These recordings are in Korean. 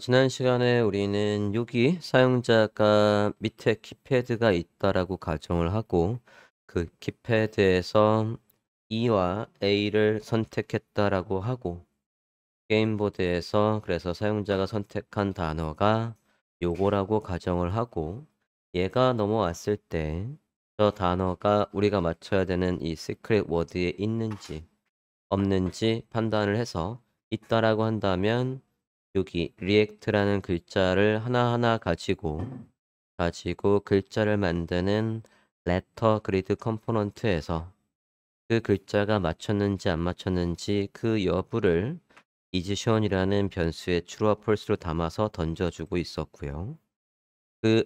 지난 시간에 우리는 여기 사용자가 밑에 키패드가 있다라고 가정을 하고 그 키패드에서 E와 A를 선택했다라고 하고 게임보드에서 그래서 사용자가 선택한 단어가 요거라고 가정을 하고 얘가 넘어왔을 때 저 단어가 우리가 맞춰야 되는 이 시크릿 워드에 있는지 없는지 판단을 해서 있다라고 한다면 여기 리액트라는 글자를 하나하나 가지고 글자를 만드는 레터 그리드 컴포넌트에서 그 글자가 맞췄는지 안 맞췄는지 그 여부를 이지션이라는 변수의 true와 false로 담아서 던져주고 있었고요. 그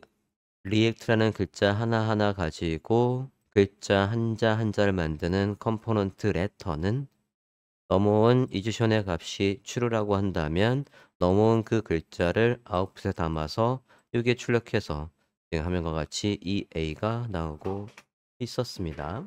리액트라는 글자 하나하나 가지고 글자 한자 한자를 만드는 컴포넌트 레터는 넘어온 이지션의 값이 true라고 한다면 넘어온 그 글자를 아웃풋에 담아서 여기에 출력해서 지금 화면과 같이 이 A가 나오고 있었습니다.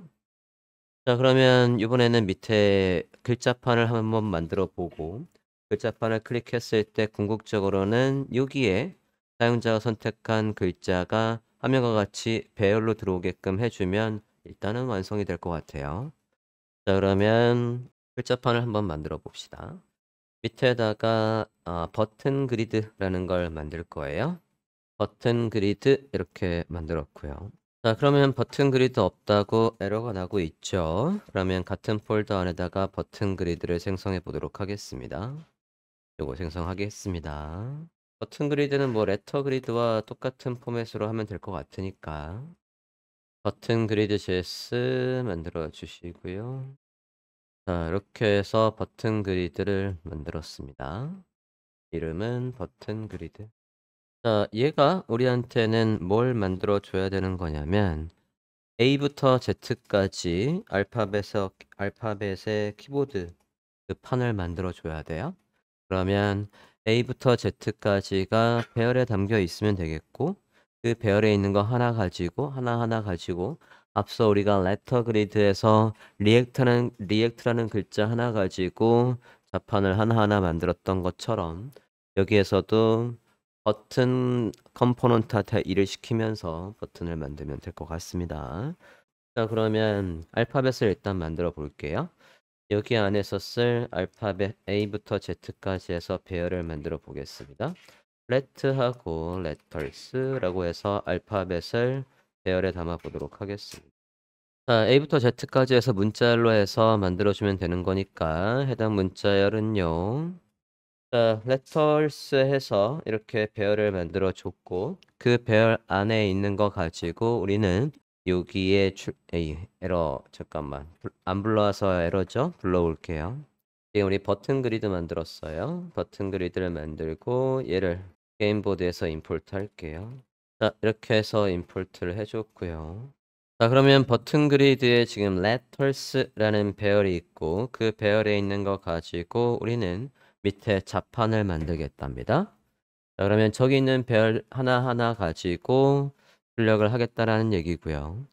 자, 그러면 이번에는 밑에 글자판을 한번 만들어 보고 글자판을 클릭했을 때 궁극적으로는 여기에 사용자가 선택한 글자가 화면과 같이 배열로 들어오게끔 해주면 일단은 완성이 될 것 같아요. 자, 그러면 글자판을 한번 만들어 봅시다. 밑에다가 버튼 그리드라는 걸 만들 거예요. 버튼 그리드 이렇게 만들었고요. 자, 그러면 버튼 그리드 없다고 에러가 나고 있죠. 그러면 같은 폴더 안에다가 버튼 그리드를 생성해 보도록 하겠습니다. 요거 생성하겠습니다. 버튼 그리드는 뭐 레터 그리드와 똑같은 포맷으로 하면 될 것 같으니까 버튼 그리드 JS 만들어 주시고요. 자, 이렇게 해서 버튼 그리드를 만들었습니다. 이름은 버튼 그리드. 자, 얘가 우리한테는 뭘 만들어 줘야 되는 거냐면 A부터 Z까지 알파벳의 키보드 그 판을 만들어 줘야 돼요. 그러면 A부터 Z까지가 배열에 담겨 있으면 되겠고 그 배열에 있는 거 하나하나 가지고 앞서 우리가 레터 그리드에서 리액트라는 글자 하나 가지고 자판을 하나하나 만들었던 것처럼 여기에서도 버튼 컴포넌트한테 일을 시키면서 버튼을 만들면 될 것 같습니다. 자, 그러면 알파벳을 일단 만들어 볼게요. 여기 안에서 쓸 알파벳 A부터 Z까지 해서 배열을 만들어 보겠습니다. 레트하고 레터스라고 해서 알파벳을 배열에 담아 보도록 하겠습니다. 자, A부터 Z까지 해서 문자열로 해서 만들어주면 되는 거니까 해당 문자열은요. 자, 레터스 해서 이렇게 배열을 만들어 줬고 그 배열 안에 있는 거 가지고 우리는 여기에 에이, 에러 잠깐만 안 불러와서 에러죠? 불러올게요. 지금 우리 버튼 그리드 만들었어요. 버튼 그리드를 만들고 얘를 게임보드에서 임포트 할게요. 자, 이렇게 해서 임포트를 해줬고요. 자, 그러면 버튼 그리드에 지금 letters라는 배열이 있고 그 배열에 있는 거 가지고 우리는 밑에 자판을 만들겠답니다. 자, 그러면 저기 있는 배열 하나하나 가지고 출력을 하겠다라는 얘기고요.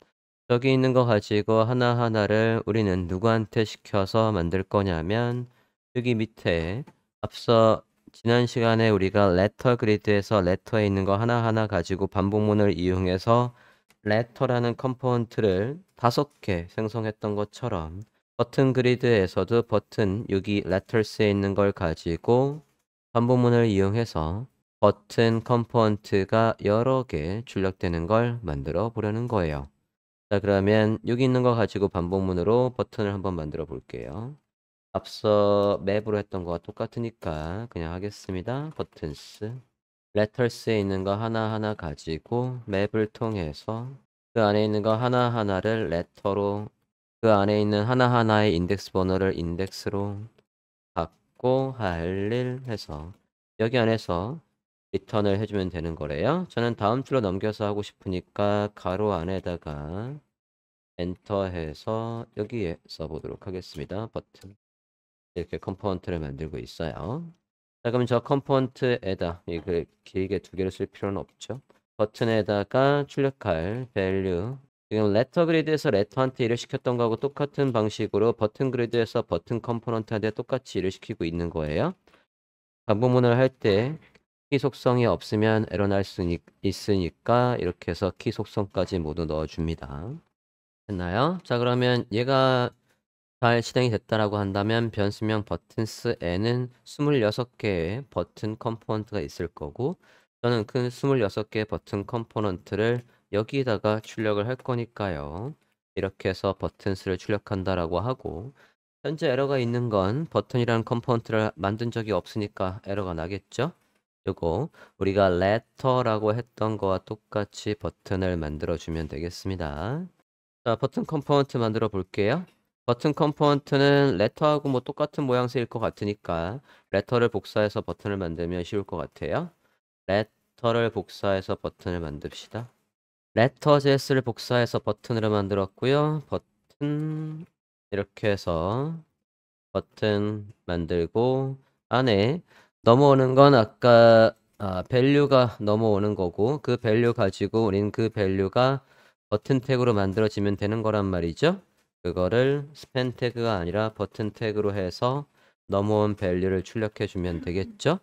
저기 있는 거 가지고 하나하나를 우리는 누구한테 시켜서 만들 거냐면 여기 밑에 앞서 지난 시간에 우리가 레터 그리드에서 레터에 있는 거 하나하나 가지고 반복문을 이용해서 레터라는 컴포넌트를 5개 생성했던 것처럼 버튼 그리드에서도 버튼 여기 letters에 있는 걸 가지고 반복문을 이용해서 버튼 컴포넌트가 여러 개 출력되는 걸 만들어 보려는 거예요. 자, 그러면 여기 있는 거 가지고 반복문으로 버튼을 한번 만들어 볼게요. 앞서 맵으로 했던 거와 똑같으니까 그냥 하겠습니다. 버튼스 letters에 있는 거 하나하나 가지고 맵을 통해서 그 안에 있는 거 하나하나를 letter로 그 안에 있는 하나하나의 인덱스 번호를 인덱스로 받고 할 일 해서 여기 안에서 리턴을 해주면 되는 거래요. 저는 다음 줄로 넘겨서 하고 싶으니까 가로 안에다가 엔터 해서 여기에 써보도록 하겠습니다. 버튼 이렇게 컴포넌트를 만들고 있어요. 자, 그럼 저 컴포넌트에다 이걸 길게 2개를 쓸 필요는 없죠. 버튼에다가 출력할 value 지금 레터 그리드에서 레터한테 일을 시켰던 거하고 똑같은 방식으로 버튼 그리드에서 버튼 컴포넌트한테 똑같이 일을 시키고 있는 거예요. 반복문을 할 때 키 속성이 없으면 에러 날 수 있으니까 이렇게 해서 키 속성까지 모두 넣어줍니다. 됐나요? 자, 그러면 얘가 잘 실행이 됐다라고 한다면 변수명 버튼스 n은 26개의 버튼 컴포넌트가 있을 거고 저는 그 26개의 버튼 컴포넌트를 여기다가 출력을 할 거니까요. 이렇게 해서 버튼스를 출력한다라고 하고 현재 에러가 있는 건 버튼이라는 컴포넌트를 만든 적이 없으니까 에러가 나겠죠? 요거 우리가 letter라고 했던 거와 똑같이 버튼을 만들어주면 되겠습니다. 자, 버튼 컴포넌트 만들어 볼게요. 버튼 컴포넌트는 letter하고 뭐 똑같은 모양새일 것 같으니까 letter를 복사해서 버튼을 만들면 쉬울 것 같아요. letter를 복사해서 버튼을 만듭시다. letter.js를 복사해서 버튼으로 만들었고요. 버튼 이렇게 해서 버튼 만들고 안에 넘어오는 건 아까 value가 넘어오는 거고 그 value 가지고 우린 그 value가 버튼 태그로 만들어지면 되는 거란 말이죠. 그거를 span 태그가 아니라 버튼 태그로 해서 넘어온 value를 출력해 주면 되겠죠.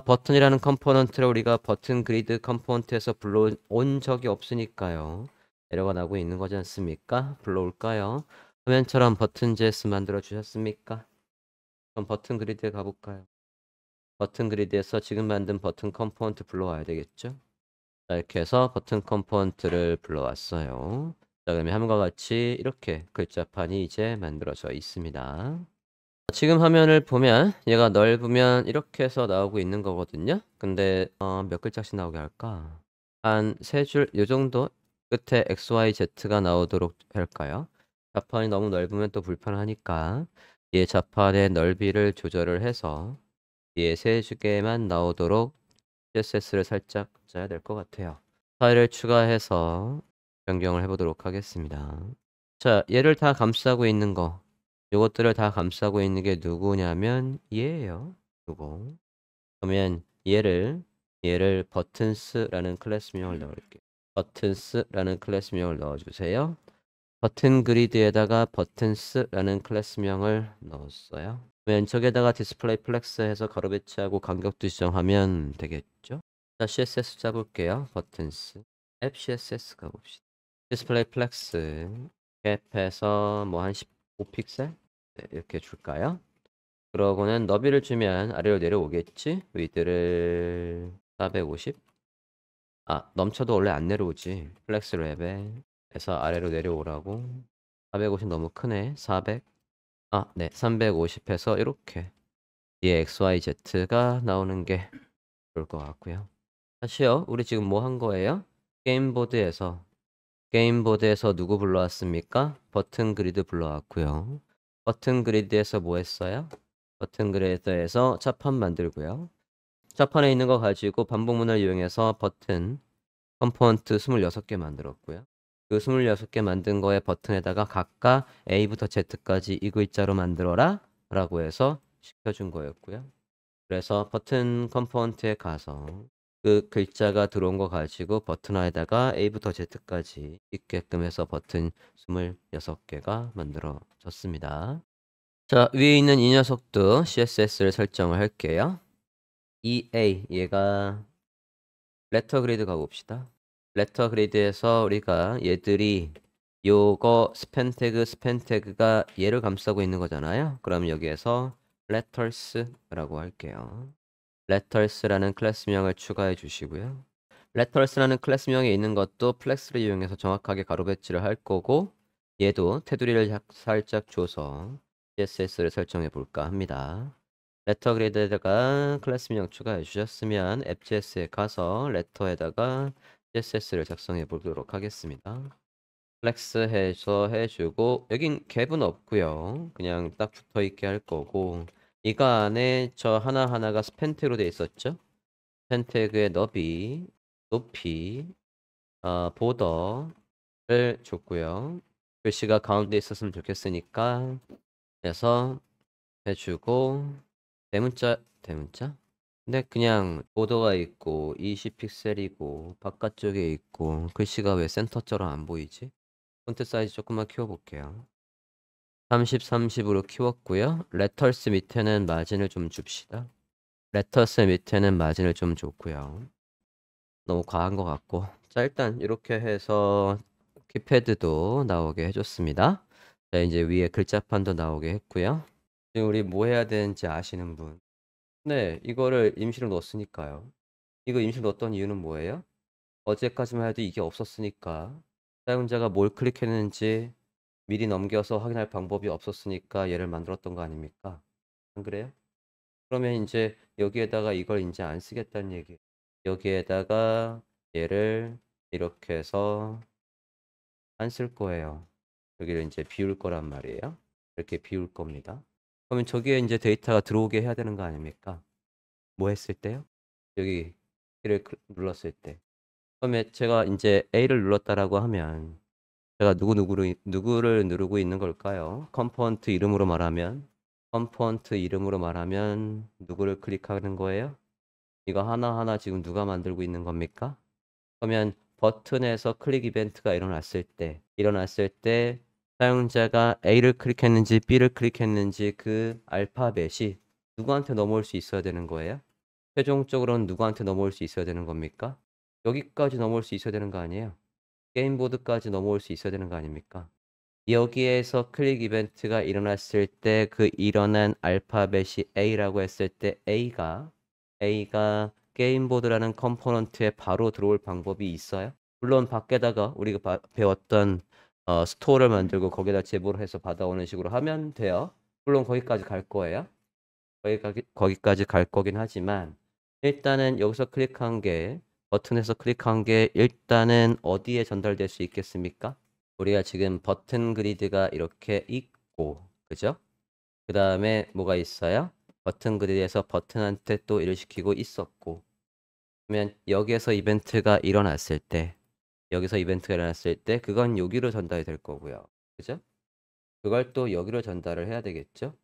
버튼이라는 컴포넌트를 우리가 버튼 그리드 컴포넌트에서 불러온 적이 없으니까요. 에러가 나고 있는 거지 않습니까? 불러올까요? 화면처럼 버튼 JS 만들어 주셨습니까? 그럼 버튼 그리드에 가볼까요? 버튼 그리드에서 지금 만든 버튼 컴포넌트 불러와야 되겠죠? 자, 이렇게 해서 버튼 컴포넌트를 불러왔어요. 자, 그러면 화면과 같이 이렇게 글자판이 이제 만들어져 있습니다. 지금 화면을 보면 얘가 넓으면 이렇게 해서 나오고 있는 거거든요. 근데 몇 글자씩 나오게 할까? 한 세 줄 요 정도 끝에 XYZ가 나오도록 할까요? 자판이 너무 넓으면 또 불편하니까 얘 자판의 넓이를 조절을 해서 얘 세 개만 나오도록 CSS를 살짝 짜야 될 것 같아요. 파일을 추가해서 변경을 해보도록 하겠습니다. 자, 얘를 다 감싸고 있는 거 요것들을 다 감싸고 있는 게 누구냐면 얘예요. 요거. 그러면 얘를 버튼스라는 클래스명을 넣을게요. 버튼스라는 클래스명을 넣어주세요. 버튼 그리드에다가 버튼스라는 클래스명을 넣었어요. 왼쪽에다가 디스플레이 플렉스 해서 가로 배치하고 간격도 지정하면 되겠죠? 자, CSS 짜볼게요. 버튼스 앱 CSS 가봅시다. 디스플레이 플렉스 캡해서 뭐 한 15픽셀 이렇게 줄까요? 그러고는 너비를 주면 아래로 내려오겠지? 위드를 450. 넘쳐도 원래 안 내려오지. 플렉스 랩에 해서 아래로 내려오라고. 450 너무 크네. 400. 네. 350 해서 이렇게 뒤에 XYZ가 나오는 게 좋을 것 같고요. 다시요. 우리 지금 뭐 한 거예요? 게임보드에서 누구 불러왔습니까? 버튼 그리드 불러왔고요. 버튼 그리드에서 뭐 했어요? 버튼 그리드에서 차판 만들고요. 차판에 있는 거 가지고 반복문을 이용해서 버튼 컴포넌트 26개 만들었고요. 그 26개 만든 거에 버튼에다가 각각 A부터 Z까지 이 글자로 만들어라 라고 해서 시켜준 거였고요. 그래서 버튼 컴포넌트에 가서 그 글자가 들어온 거 가지고 버튼화에다가 A부터 Z까지 있게끔 해서 버튼 26개가 만들어졌습니다. 자, 위에 있는 이 녀석도 CSS를 설정을 할게요. EA 얘가 레터 그리드 가봅시다. 레터 그리드에서 우리가 얘들이 요거 스팬 태그가 얘를 감싸고 있는 거잖아요. 그럼 여기에서 letters라고 할게요. letters라는 클래스명을 추가해 주시고요. letters라는 클래스명에 있는 것도 플렉스를 이용해서 정확하게 가로 배치를 할 거고 얘도 테두리를 살짝 줘서 CSS를 설정해 볼까 합니다. 레터 그리드에다가 클래스명 추가해 주셨으면 앱JS에 가서 레터에다가 CSS를 작성해 보도록 하겠습니다. 플렉스 해서 해주고 여긴 갭은 없고요. 그냥 딱 붙어 있게 할 거고 이거 안에 저 하나하나가 스팬 태그로 되어 있었죠? 스팬 태그의 너비, 높이, 보더를 줬고요. 글씨가 가운데 있었으면 좋겠으니까 그래서 해주고 대문자? 근데 그냥 보더가 있고 20픽셀이고 바깥쪽에 있고 글씨가 왜 센터처럼 안 보이지? 폰트 사이즈 조금만 키워볼게요. 30으로 키웠고요. 레터스 밑에는 마진을 좀 줍시다. 레터스 밑에는 마진을 좀 줬고요. 너무 과한 것 같고. 자, 일단 이렇게 해서 키패드도 나오게 해줬습니다. 자, 이제 위에 글자판도 나오게 했고요. 지금 우리 뭐 해야 되는지 아시는 분? 네, 이거를 임시로 넣었으니까요. 이거 임시로 넣었던 이유는 뭐예요? 어제까지만 해도 이게 없었으니까 사용자가 뭘 클릭했는지 미리 넘겨서 확인할 방법이 없었으니까 얘를 만들었던 거 아닙니까? 안 그래요? 그러면 이제 여기에다가 이걸 이제 안 쓰겠다는 얘기. 여기에다가 얘를 이렇게 해서 안 쓸 거예요. 여기를 이제 비울 거란 말이에요. 이렇게 비울 겁니다. 그러면 저기에 이제 데이터가 들어오게 해야 되는 거 아닙니까? 뭐 했을 때요? 여기 키를 눌렀을 때. 그러면 제가 이제 A를 눌렀다라고 하면 제가 누구를 누르고 있는 걸까요? 컴포넌트 이름으로 말하면 누구를 클릭하는 거예요? 이거 하나하나 지금 누가 만들고 있는 겁니까? 그러면 버튼에서 클릭 이벤트가 일어났을 때 사용자가 A를 클릭했는지 B를 클릭했는지 그 알파벳이 누구한테 넘어올 수 있어야 되는 거예요? 최종적으로는 누구한테 넘어올 수 있어야 되는 겁니까? 여기까지 넘어올 수 있어야 되는 거 아니에요? 게임보드까지 넘어올 수 있어야 되는 거 아닙니까? 여기에서 클릭 이벤트가 일어났을 때 그 일어난 알파벳이 A라고 했을 때 A가 게임보드라는 컴포넌트에 바로 들어올 방법이 있어요? 물론 밖에다가 우리가 배웠던 스토어를 만들고 거기다 제보를 해서 받아오는 식으로 하면 돼요. 물론 거기까지 갈 거예요. 거기까지 갈 거긴 하지만 일단은 여기서 클릭한 게 버튼에서 클릭한 게 일단은 어디에 전달될 수 있겠습니까? 우리가 지금 버튼 그리드가 이렇게 있고, 그죠? 그 다음에 뭐가 있어요? 버튼 그리드에서 버튼한테 또 일을 시키고 있었고, 그러면 여기서 이벤트가 일어났을 때, 그건 여기로 전달이 될 거고요. 그죠? 그걸 또 여기로 전달을 해야 되겠죠?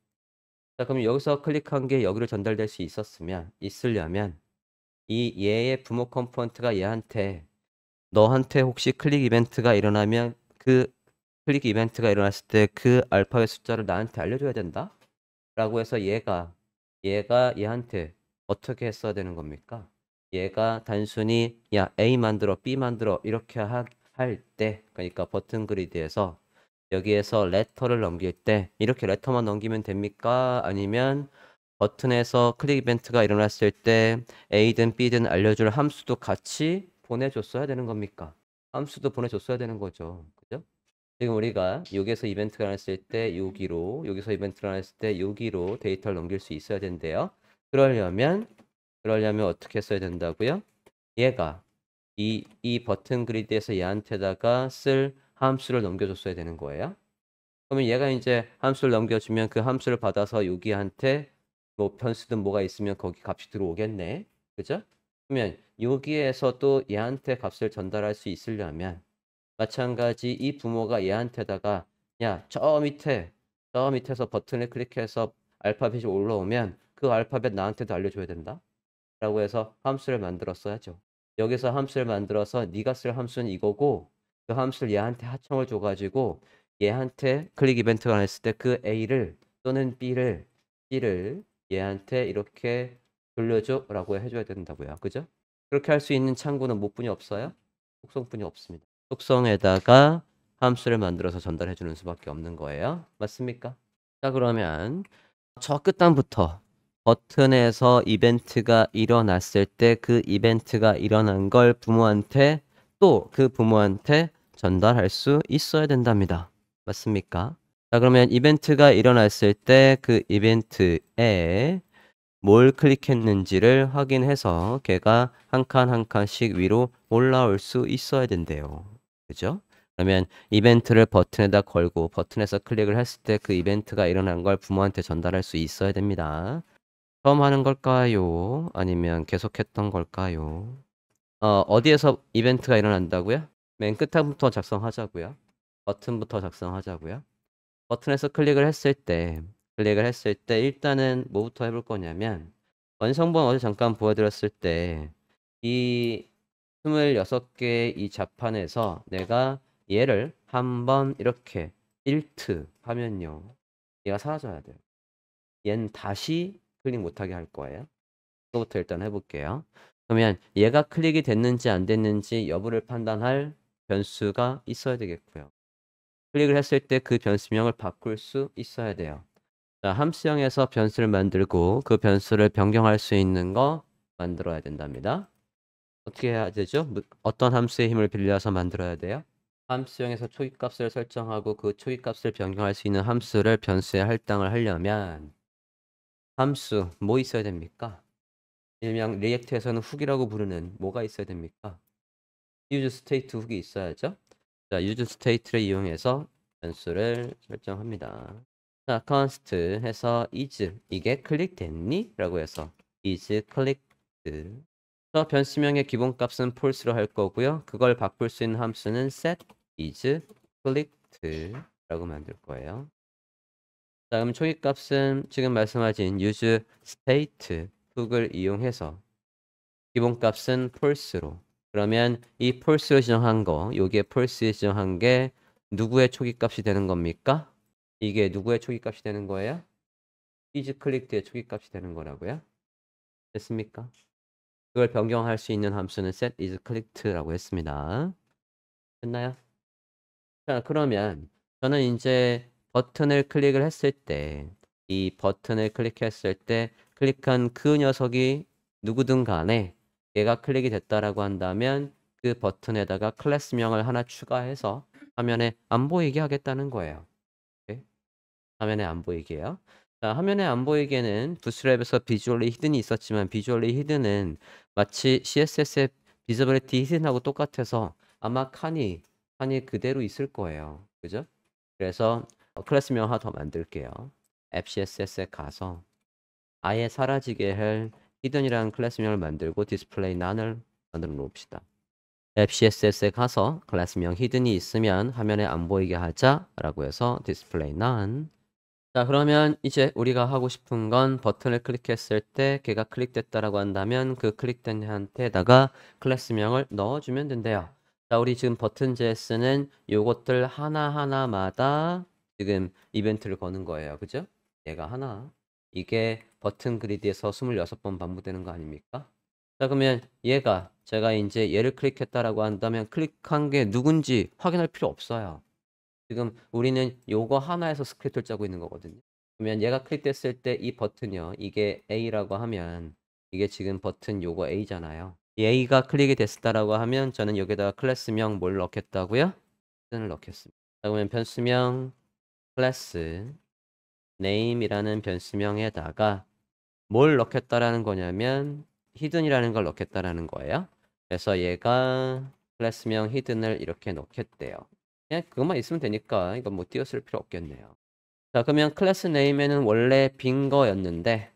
자, 그럼 여기서 클릭한 게 여기로 전달될 수 있으려면, 이 얘의 부모 컴포넌트가 너한테 혹시 클릭 이벤트가 일어났을 때 그 알파벳 숫자를 나한테 알려줘야 된다? 라고 해서 얘가 얘한테 어떻게 했어야 되는 겁니까? 얘가 단순히 야 A 만들어 B 만들어 이렇게 할 때 그러니까 버튼 그리드에서 여기에서 레터를 넘길 때 이렇게 레터만 넘기면 됩니까? 아니면 버튼에서 클릭 이벤트가 일어났을 때 A든 B든 알려줄 함수도 같이 보내줬어야 되는 겁니까? 함수도 보내줬어야 되는 거죠. 그죠? 지금 우리가 여기서 이벤트가 일어났을 때 여기서 이벤트가 일어났을 때 여기로 데이터를 넘길 수 있어야 된대요. 그러려면 어떻게 써야 된다고요? 얘가 이 버튼 그리드에서 얘한테다가 쓸 함수를 넘겨줬어야 되는 거예요. 그러면 얘가 이제 함수를 넘겨주면 그 함수를 받아서 여기한테 뭐 변수든 뭐가 있으면 거기 값이 들어오겠네. 그죠? 그러면 여기에서도 얘한테 값을 전달할 수 있으려면 마찬가지 이 부모가 얘한테다가 야, 저 밑에서 버튼을 클릭해서 알파벳이 올라오면 그 알파벳 나한테도 알려줘야 된다. 라고 해서 함수를 만들었어야죠. 여기서 함수를 만들어서 네가 쓸 함수는 이거고 그 함수를 얘한테 하청을 줘가지고 얘한테 클릭 이벤트가 났을 때 그 A를 또는 B를 얘한테 이렇게 돌려줘 라고 해줘야 된다고요. 그죠? 그렇게 할 수 있는 창구는 뭐뿐이 없어요? 속성뿐이 없습니다. 속성에다가 함수를 만들어서 전달해 주는 수밖에 없는 거예요. 맞습니까? 자, 그러면 저 끝단부터 버튼에서 이벤트가 일어났을 때 그 이벤트가 일어난 걸 부모한테 또 그 부모한테 전달할 수 있어야 된답니다. 맞습니까? 자, 그러면 이벤트가 일어났을 때 그 이벤트에 뭘 클릭했는지를 확인해서 걔가 한 칸 한 칸씩 위로 올라올 수 있어야 된대요. 그죠? 그러면 이벤트를 버튼에다 걸고 버튼에서 클릭을 했을 때 그 이벤트가 일어난 걸 부모한테 전달할 수 있어야 됩니다. 처음 하는 걸까요? 아니면 계속했던 걸까요? 어디에서 이벤트가 일어난다고요? 맨 끝부터 작성하자고요. 버튼부터 작성하자고요. 버튼에서 클릭을 했을 때 일단은 뭐부터 해볼 거냐면 완성본 어제 잠깐 보여드렸을 때 이 26개의 이 자판에서 내가 얘를 한번 이렇게 일트 하면요. 얘가 사라져야 돼요. 얘는 다시 클릭 못하게 할 거예요. 그거부터 일단 해볼게요. 그러면 얘가 클릭이 됐는지 안 됐는지 여부를 판단할 변수가 있어야 되겠고요. 클릭을 했을 때 그 변수명을 바꿀 수 있어야 돼요. 자, 함수형에서 변수를 만들고 그 변수를 변경할 수 있는 거 만들어야 된답니다. 어떻게 해야 되죠? 어떤 함수의 힘을 빌려서 만들어야 돼요? 함수형에서 초기값을 설정하고 그 초기값을 변경할 수 있는 함수를 변수에 할당을 하려면 함수 뭐 있어야 됩니까? 일명 리액트에서는 훅이라고 부르는 뭐가 있어야 됩니까? use state 훅이 있어야죠. 자, use state를 이용해서 변수를 설정합니다. 자, const 해서 is 이게 클릭됐니? 라고 해서 is clicked. 변수명의 기본값은 false로 할 거고요. 그걸 바꿀 수 있는 함수는 set is clicked 라고 만들 거예요. 자, 그럼 초기값은 지금 말씀하신 use state 훅을 이용해서 기본값은 false로. 그러면 이 false로 지정한 거, 요게 false에 지정한 게 누구의 초기값이 되는 겁니까? 이게 누구의 초기값이 되는 거예요? is clicked의 초기값이 되는 거라고요? 됐습니까? 그걸 변경할 수 있는 함수는 set is clicked라고 했습니다. 됐나요? 자, 그러면 저는 이제 버튼을 클릭을 했을 때, 이 버튼을 클릭했을 때 클릭한 그 녀석이 누구든 간에 얘가 클릭이 됐다라고 한다면 그 버튼에다가 클래스명을 하나 추가해서 화면에 안 보이게 하겠다는 거예요. 오케이? 화면에 안 보이게요. 자, 화면에 안 보이게는 부스트랩에서 비주얼리 히든이 있었지만 비주얼리 히든은 마치 CSS의 비저빌리티 히든하고 똑같아서 아마 칸이 그대로 있을 거예요. 그죠? 그래서 클래스명 하나 더 만들게요. 앱 CSS에 가서 아예 사라지게 할 히든이라는 클래스명을 만들고 디스플레이 none을 만들어 놓읍시다. 앱 CSS에 가서 클래스명 히든이 있으면 화면에 안 보이게 하자라고 해서 디스플레이 none. 자, 그러면 이제 우리가 하고 싶은 건 버튼을 클릭했을 때 걔가 클릭됐다라고 한다면 그 클릭된 애한테다가 클래스명을 넣어주면 된대요. 자, 우리 지금 버튼 JS는 요것들 하나하나마다 지금 이벤트를 거는 거예요. 그죠? 얘가 하나. 이게 버튼 그리드에서 26번 반복되는 거 아닙니까? 자, 그러면 제가 이제 얘를 클릭했다라고 한다면 클릭한 게 누군지 확인할 필요 없어요. 지금 우리는 요거 하나에서 스크립트를 짜고 있는 거거든요. 그러면 얘가 클릭됐을 때 이 버튼이요. 이게 A라고 하면 이게 지금 버튼 요거 A잖아요. 이 A가 클릭이 됐다라고 하면 저는 여기다가 클래스명 뭘 넣겠다고요? 을 넣겠습니다. 자, 그러면 변수명 클래스 name이라는 변수명에다가 뭘 넣겠다라는 거냐면 히든이라는 걸 넣겠다라는 거예요. 그래서 얘가 클래스명 히든을 이렇게 넣겠대요. 그냥 그것만 있으면 되니까 이건 뭐 띄어쓸 필요 없겠네요. 자, 그러면 클래스 네임에는 원래 빈 거였는데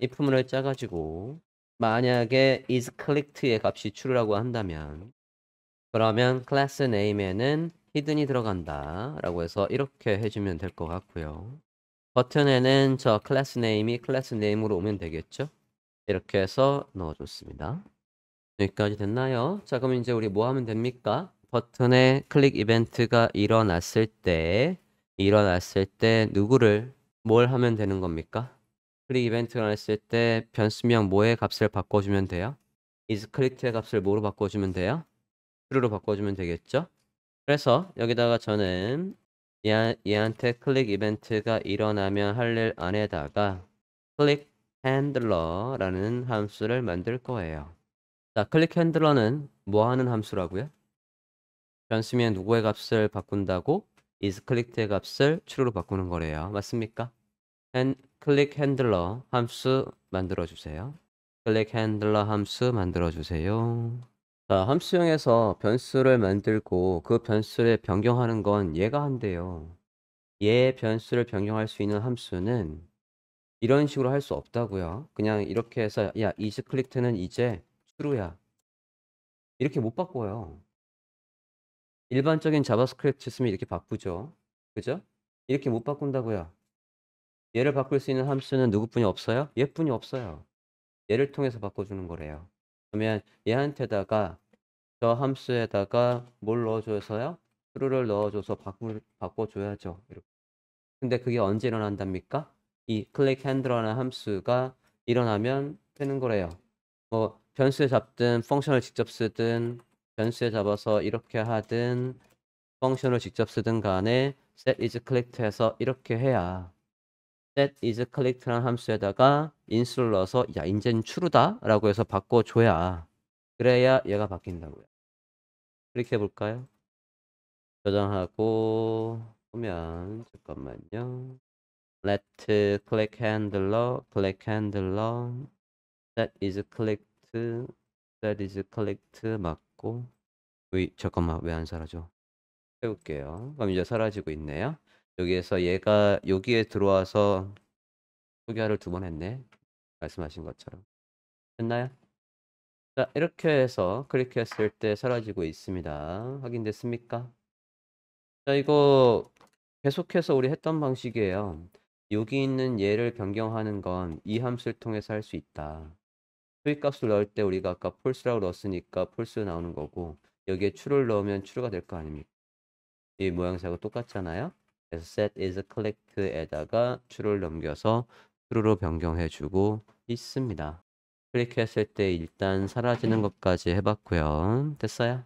if문을 짜가지고 만약에 is clicked의 값이 true라고 한다면 그러면 클래스 네임에는 히든이 들어간다 라고 해서 이렇게 해주면 될 것 같고요. 버튼에는 저 클래스 네임이 클래스 네임으로 오면 되겠죠? 이렇게 해서 넣어줬습니다. 여기까지 됐나요? 자, 그럼 이제 우리 뭐 하면 됩니까? 버튼에 클릭 이벤트가 일어났을 때 누구를 뭘 하면 되는 겁니까? 클릭 이벤트가 일어났을 때 변수명 뭐의 값을 바꿔주면 돼요? is clicked의 값을 뭐로 바꿔주면 돼요? true로 바꿔주면 되겠죠? 그래서 여기다가 저는 얘한테 클릭 이벤트가 일어나면 할 일 안에다가 클릭 핸들러라는 함수를 만들 거예요. 자, 클릭 핸들러는 뭐 하는 함수라고요? 변수명 누구의 값을 바꾼다고? is clicked의 값을 true로 바꾸는 거래요. 맞습니까? 클릭 핸들러 함수 만들어 주세요. 클릭 핸들러 함수 만들어 주세요. 자, 함수형에서 변수를 만들고 그 변수를 변경하는 건 얘가 한대요. 얘 변수를 변경할 수 있는 함수는 이런 식으로 할 수 없다고요. 그냥 이렇게 해서 야, is clicked는 이제 true야. 이렇게 못 바꿔요. 일반적인 자바스크립트 쓰면 이렇게 바꾸죠. 그죠? 이렇게 못 바꾼다고요. 얘를 바꿀 수 있는 함수는 누구뿐이 없어요? 얘뿐이 없어요. 얘를 통해서 바꿔주는 거래요. 그러면 얘한테다가 저 함수에다가 뭘 넣어줘서요? true를 넣어줘서 바꿔줘야죠. 이렇게. 근데 그게 언제 일어난답니까? 이 클릭 핸들러라는 함수가 일어나면 되는 거래요. 뭐 변수에 잡든 펑션을 직접 쓰든 변수에 잡아서 이렇게 하든 펑션을 직접 쓰든 간에 set is collect해서 이렇게 해야 set is collect라는 함수에다가 인수를 넣어서 야 인제는 true다라고 해서 바꿔줘야 그래야 얘가 바뀐다고요. 클릭해 볼까요? 저장하고 보면 잠깐만요. let click handler that is clicked 맞고 잠깐만 왜 안 사라져? 해볼게요. 그럼 이제 사라지고 있네요. 여기에서 얘가 여기에 들어와서 소개를 두 번 했네. 말씀하신 것처럼. 됐나요? 자, 이렇게 해서 클릭했을 때 사라지고 있습니다. 확인됐습니까? 자, 이거 계속해서 우리 했던 방식이에요. 여기 있는 얘를 변경하는 건 이 함수를 통해서 할 수 있다. 수익값을 넣을 때 우리가 아까 false라고 넣었으니까 false 나오는 거고 여기에 true를 넣으면 true가 될 거 아닙니까? 이 모양새하고 똑같잖아요. 그래서 set is collect에다가 true를 넘겨서 true로 변경해 주고 있습니다. 클릭했을 때 일단 사라지는 것까지 해봤고요. 됐어요?